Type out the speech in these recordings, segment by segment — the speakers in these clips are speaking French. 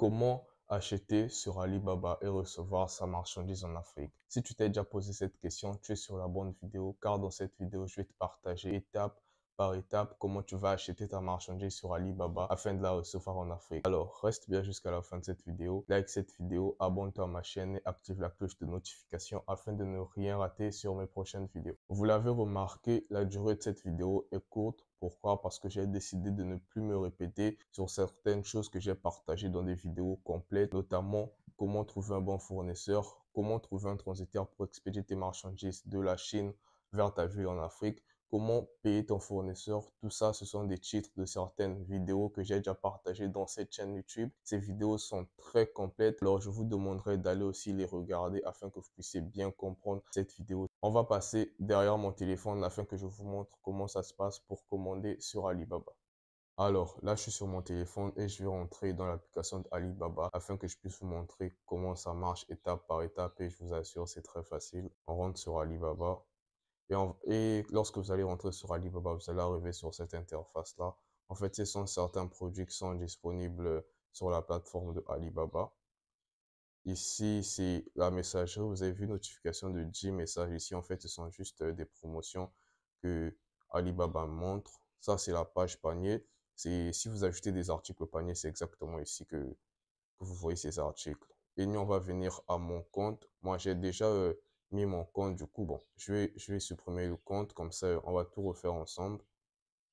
Comment acheter sur Alibaba et recevoir sa marchandise en Afrique? Si tu t'es déjà posé cette question, tu es sur la bonne vidéo, car dans cette vidéo, je vais te partager étape par étape comment tu vas acheter ta marchandise sur Alibaba afin de la recevoir en Afrique. Alors, reste bien jusqu'à la fin de cette vidéo, like cette vidéo, abonne-toi à ma chaîne et active la cloche de notification afin de ne rien rater sur mes prochaines vidéos. Vous l'avez remarqué, la durée de cette vidéo est courte. Pourquoi? Parce que j'ai décidé de ne plus me répéter sur certaines choses que j'ai partagées dans des vidéos complètes, notamment comment trouver un bon fournisseur, comment trouver un transitaire pour expédier tes marchandises de la Chine vers ta ville en Afrique, comment payer ton fournisseur. Tout ça, ce sont des titres de certaines vidéos que j'ai déjà partagées dans cette chaîne YouTube. Ces vidéos sont très complètes, alors je vous demanderai d'aller aussi les regarder afin que vous puissiez bien comprendre cette vidéo. On va passer derrière mon téléphone afin que je vous montre comment ça se passe pour commander sur Alibaba. Alors là, je suis sur mon téléphone et je vais rentrer dans l'application d'Alibaba afin que je puisse vous montrer comment ça marche étape par étape et je vous assure, c'est très facile. On rentre sur Alibaba et lorsque vous allez rentrer sur Alibaba, vous allez arriver sur cette interface-là. En fait, ce sont certains produits qui sont disponibles sur la plateforme de Alibaba. Ici, c'est la messagerie. Vous avez vu notification de 10 messages. Ici, en fait, ce sont juste des promotions que Alibaba montre. Ça, c'est la page panier. C'est si vous ajoutez des articles au panier, c'est exactement ici que vous voyez ces articles. Et nous, on va venir à mon compte. Moi, j'ai déjà mis mon compte. Du coup, bon, je vais supprimer le compte. Comme ça, on va tout refaire ensemble.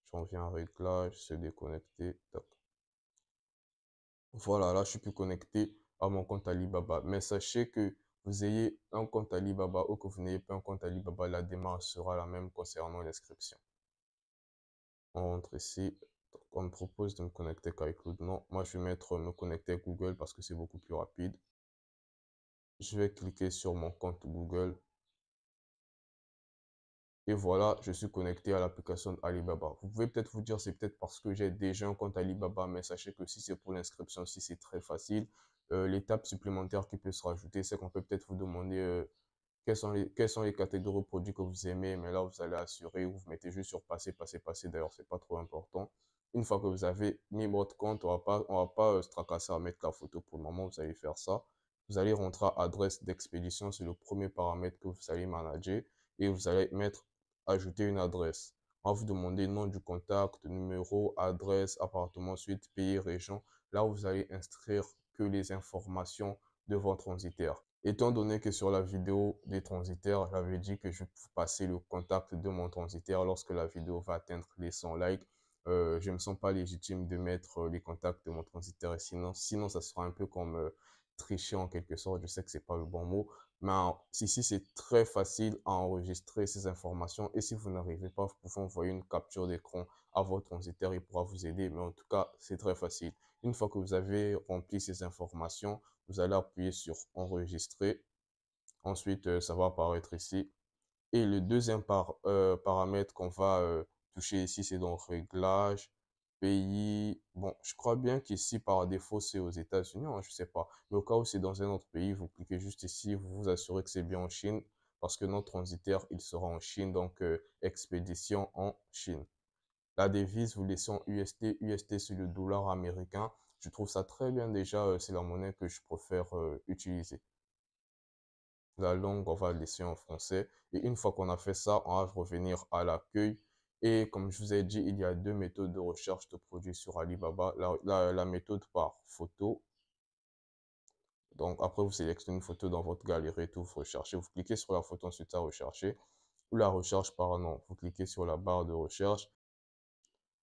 Je reviens à réglage, se déconnecter. Tac. Voilà, là, je suis plus connecté à mon compte Alibaba. Mais sachez que vous ayez un compte Alibaba ou que vous n'ayez pas un compte Alibaba, la démarche sera la même concernant l'inscription. On rentre ici. Donc, on me propose de me connecter avec iCloud. Non, moi, je vais mettre me connecter avec Google parce que c'est beaucoup plus rapide. Je vais cliquer sur mon compte Google. Et voilà, je suis connecté à l'application Alibaba. Vous pouvez peut-être vous dire, c'est peut-être parce que j'ai déjà un compte Alibaba, mais sachez que si c'est pour l'inscription, si c'est très facile. L'étape supplémentaire qui peut se rajouter, c'est qu'on peut peut-être vous demander quelles sont les catégories de produits que vous aimez, mais là, vous allez assurer, vous mettez juste sur passer, passer, passer. D'ailleurs, c'est pas trop important. Une fois que vous avez mis votre compte, on va pas se tracasser à mettre la photo pour le moment, vous allez faire ça. Vous allez rentrer à adresse d'expédition, c'est le premier paramètre que vous allez manager et vous allez mettre ajouter une adresse. On va vous demander nom du contact, numéro, adresse, appartement, suite, pays, région. Là, vous allez inscrire que les informations de votre transitaire. Étant donné que sur la vidéo des transitaires, j'avais dit que je vais vous passer le contact de mon transitaire lorsque la vidéo va atteindre les 100 likes. Je me sens pas légitime de mettre les contacts de mon transitaire et sinon ça sera un peu comme tricher en quelque sorte. Je sais que c'est pas le bon mot, mais ici c'est très facile à enregistrer ces informations et si vous n'arrivez pas, vous pouvez envoyer une capture d'écran à votre transitaire, il pourra vous aider. Mais en tout cas, c'est très facile. Une fois que vous avez rempli ces informations, vous allez appuyer sur enregistrer. Ensuite, ça va apparaître ici. Et le deuxième paramètre qu'on va toucher ici, c'est donc réglage, pays. Bon, je crois bien qu'ici, par défaut, c'est aux États-Unis, hein, je sais pas. Mais au cas où c'est dans un autre pays, vous cliquez juste ici, vous vous assurez que c'est bien en Chine, parce que notre transitaire, il sera en Chine, donc expédition en Chine. La devise, vous laissez en USD. USD, c'est le dollar américain. Je trouve ça très bien déjà, c'est la monnaie que je préfère utiliser. La langue, on va le laisser en français. Et une fois qu'on a fait ça, on va revenir à l'accueil. Et comme je vous ai dit, il y a deux méthodes de recherche de produits sur Alibaba. La méthode par photo. Donc après, vous sélectionnez une photo dans votre galerie et tout, vous recherchez. Vous cliquez sur la photo ensuite à rechercher. Ou la recherche par nom. Vous cliquez sur la barre de recherche.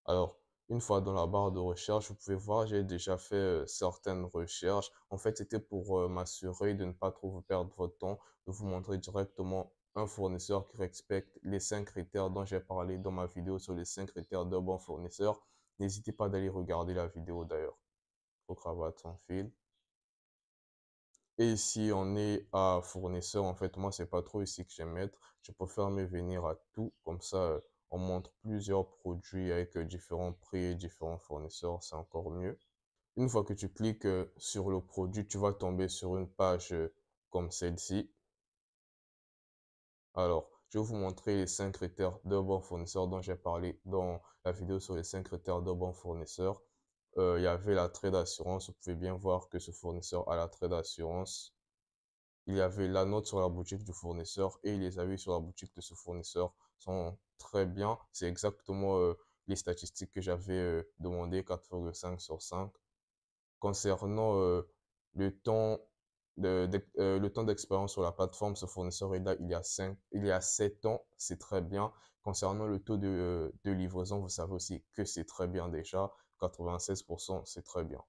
Alors, une fois dans la barre de recherche, vous pouvez voir, j'ai déjà fait certaines recherches. En fait, c'était pour m'assurer de ne pas trop vous perdre votre temps, de vous montrer directement un fournisseur qui respecte les 5 critères dont j'ai parlé dans ma vidéo sur les 5 critères d'un bon fournisseur. N'hésitez pas d'aller regarder la vidéo d'ailleurs. Aux cravates sans fil. Et ici, on est à fournisseur. En fait, moi, c'est pas trop ici que j'aime mettre. Je préfère me venir à tout. Comme ça, on montre plusieurs produits avec différents prix et différents fournisseurs. C'est encore mieux. Une fois que tu cliques sur le produit, tu vas tomber sur une page comme celle-ci. Alors, je vais vous montrer les 5 critères d'un bon fournisseur dont j'ai parlé dans la vidéo sur les 5 critères d'un bon fournisseur. il y avait la trade assurance. Vous pouvez bien voir que ce fournisseur a la trade assurance. Il y avait la note sur la boutique du fournisseur et les avis sur la boutique de ce fournisseur sont très bien. C'est exactement les statistiques que j'avais demandé, 4,5 sur 5. Concernant le temps le temps d'expérience sur la plateforme, ce fournisseur est là il y a 7 ans, c'est très bien. Concernant le taux de livraison, vous savez aussi que c'est très bien déjà, 96%, c'est très bien.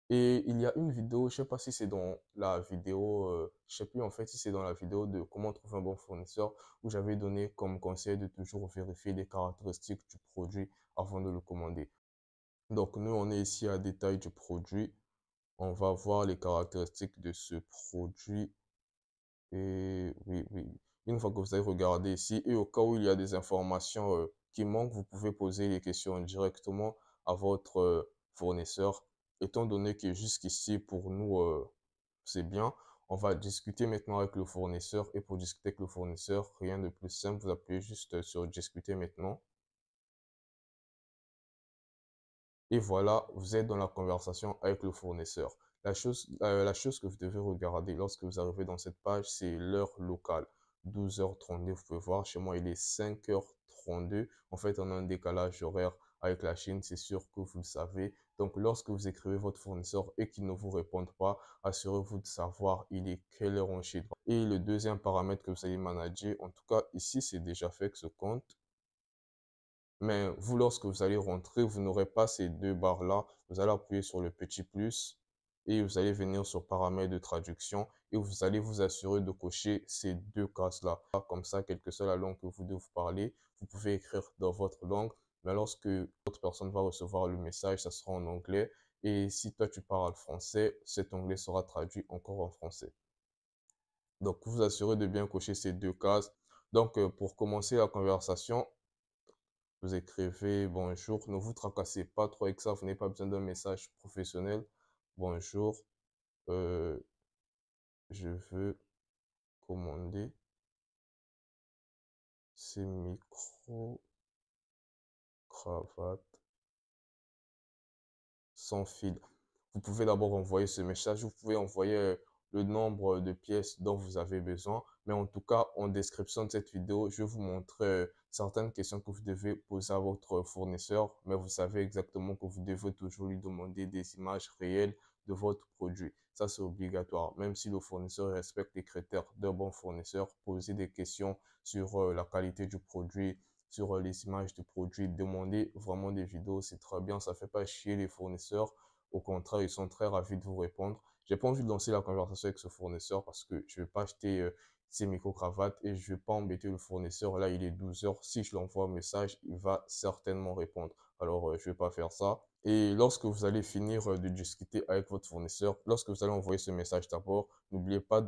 Et il y a une vidéo, je sais pas si c'est dans la vidéo, je sais plus en fait si c'est dans la vidéo de comment trouver un bon fournisseur, où j'avais donné comme conseil de toujours vérifier les caractéristiques du produit avant de le commander. Donc nous, on est ici à détail du produit. On va voir les caractéristiques de ce produit. Et oui, oui. Une fois que vous avez regardé ici, et au cas où il y a des informations qui manquent, vous pouvez poser les questions directement à votre fournisseur. Étant donné que jusqu'ici, pour nous, c'est bien, on va discuter maintenant avec le fournisseur. Et pour discuter avec le fournisseur, rien de plus simple, vous appuyez juste sur discuter maintenant. Et voilà, vous êtes dans la conversation avec le fournisseur. La chose que vous devez regarder lorsque vous arrivez dans cette page, c'est l'heure locale. 12h32, vous pouvez voir, chez moi, il est 5h32. En fait, on a un décalage horaire avec la Chine, c'est sûr que vous le savez. Donc, lorsque vous écrivez votre fournisseur et qu'il ne vous répond pas, assurez-vous de savoir il est quelle heure en Chine. Et le deuxième paramètre que vous allez manager, en tout cas, ici, c'est déjà fait que ce compte. Mais vous, lorsque vous allez rentrer, vous n'aurez pas ces deux barres-là. Vous allez appuyer sur le petit plus et vous allez venir sur paramètres de traduction et vous allez vous assurer de cocher ces deux cases-là. Comme ça, quelle que soit la langue que vous devez parler, vous pouvez écrire dans votre langue. Mais lorsque l'autre personne va recevoir le message, ça sera en anglais. Et si toi, tu parles français, cet anglais sera traduit encore en français. Donc, vous vous assurez de bien cocher ces deux cases. Donc, pour commencer la conversation, vous écrivez bonjour, ne vous tracassez pas trop avec ça, vous n'avez pas besoin d'un message professionnel. Bonjour, euh, je veux commander ces micros, cravates sans fil. Vous pouvez d'abord envoyer ce message, vous pouvez envoyer le nombre de pièces dont vous avez besoin. Mais en tout cas, en description de cette vidéo, je vais vous montrer certaines questions que vous devez poser à votre fournisseur. Mais vous savez exactement que vous devez toujours lui demander des images réelles de votre produit. Ça, c'est obligatoire. Même si le fournisseur respecte les critères d'un bon fournisseur, posez des questions sur la qualité du produit, sur les images du produit. Demandez vraiment des vidéos, c'est très bien. Ça fait pas chier les fournisseurs. Au contraire, ils sont très ravis de vous répondre. J'ai pas envie de lancer la conversation avec ce fournisseur parce que je vais pas acheter ces micro-cravates et je vais pas embêter le fournisseur. Là, il est 12 heures. Si je lui envoie un message, il va certainement répondre. Alors, je vais pas faire ça. Et lorsque vous allez finir de discuter avec votre fournisseur, lorsque vous allez envoyer ce message d'abord, n'oubliez pas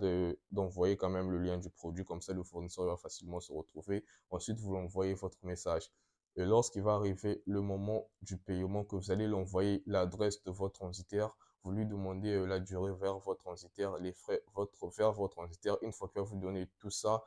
d'envoyer quand même le lien du produit. Comme ça, le fournisseur va facilement se retrouver. Ensuite, vous l'envoyez votre message. Et lorsqu'il va arriver le moment du paiement, que vous allez l'envoyer l'adresse de votre transitaire, vous lui demandez la durée vers votre transitaire, les frais vers votre transitaire. Une fois qu'il va vous donner tout ça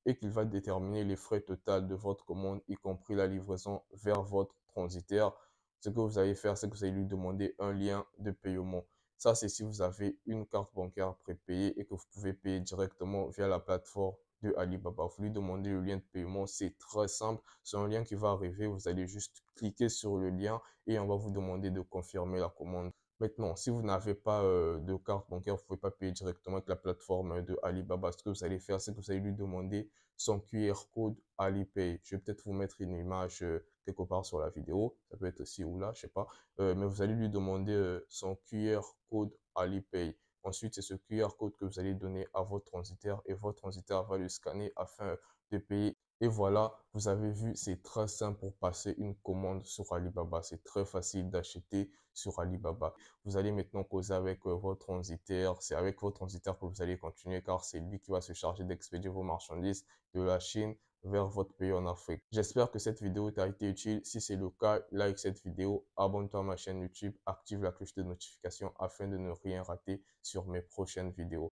et qu'il va déterminer les frais totaux de votre commande, y compris la livraison vers votre transitaire, ce que vous allez faire, c'est que vous allez lui demander un lien de paiement. Ça, c'est si vous avez une carte bancaire prépayée et que vous pouvez payer directement via la plateforme de Alibaba. Vous lui demandez le lien de paiement, c'est très simple. C'est un lien qui va arriver, vous allez juste cliquer sur le lien et on va vous demander de confirmer la commande. Maintenant, si vous n'avez pas de carte bancaire, vous ne pouvez pas payer directement avec la plateforme de Alibaba. Ce que vous allez faire, c'est que vous allez lui demander son QR code Alipay. Je vais peut-être vous mettre une image quelque part sur la vidéo. Ça peut être ici ou là, je sais pas. Mais vous allez lui demander son QR code Alipay. Ensuite, c'est ce QR code que vous allez donner à votre transitaire et votre transitaire va le scanner afin de payer. Et voilà, vous avez vu, c'est très simple pour passer une commande sur Alibaba. C'est très facile d'acheter sur Alibaba. Vous allez maintenant causer avec votre transitaire. C'est avec votre transitaire que vous allez continuer car c'est lui qui va se charger d'expédier vos marchandises de la Chine vers votre pays en Afrique. J'espère que cette vidéo t'a été utile. Si c'est le cas, like cette vidéo, abonne-toi à ma chaîne YouTube, active la cloche de notification afin de ne rien rater sur mes prochaines vidéos.